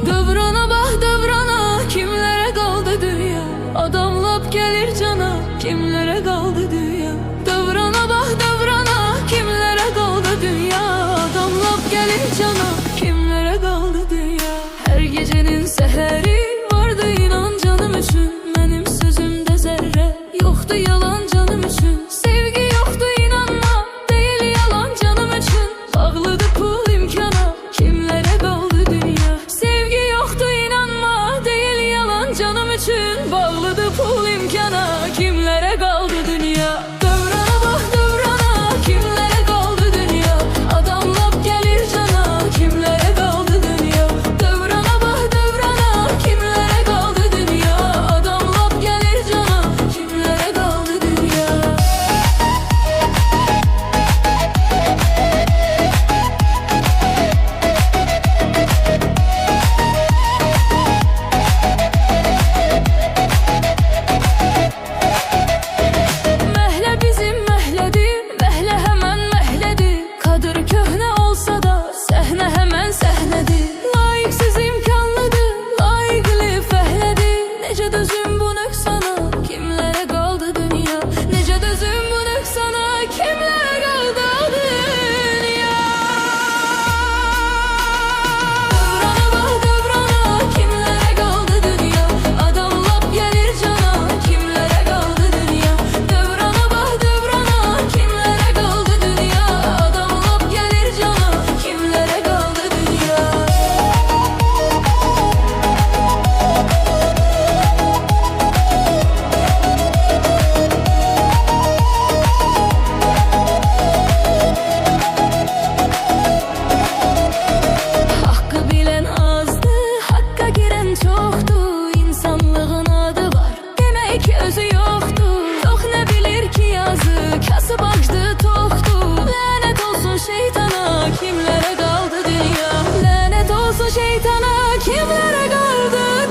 Dövrana bax dövrana, kimlere kaldı dünya? Adam lap gelir cana, kimlere kaldı dünya? Dövrana bax dövrana, kimlere kaldı dünya? Adam lap gelir cana, kimlere kaldı dünya? Her gecenin seheri vardı inan canım üçün. Benim sözümde zerre yoktu yalan canım üçün. Sevgi yoktu inanma, değil yalan canım üçün. Bağlıdı pul imkana, kimlere kaldı dünya? Sevgi yoktu inanma, değil yalan canım üçün. Bağlıdı pul imkana, kimlere kaldı dünya? Dövrana bak dövrana, kimlere kaldı dünya? Adam lap gelir cana, kimlere kaldı dünya? Dövrana bak dövrana, kimlere kaldı dünya? Adam lap gelir cana, kimlere kaldı dünya? Məhlə bizim məhlədir, məhlə həmən məhlədir. Kadır köhnə olsa da, səhnə həmən səhnədir. Layiqsiz imkanlıdır, layiqli fəhlədir. Necə dözüm bu nöqsana, kimlərə qaldı dünya? Necə dözüm bu nöqsana, kimlərə qaldı dünya? Dövrana bax dövrana, kimlərə qaldı dünya? Adam lap gəlir cana, kimlərə qaldı dünya? Dövrana bax dövrana, kimlərə qaldı dünya? Adam lap gəlir cana, kimlərə qaldı dünya? Hakkı bilen azdı, hakka giren çoktu. İnsanlığın adı var, demek ki özü yoktu. Yok ne bilir ki yazı, kasıp açtı toktu. Lanet olsun şeytana, kimlere kaldı dünya? Lanet olsun şeytana, kimlere kaldı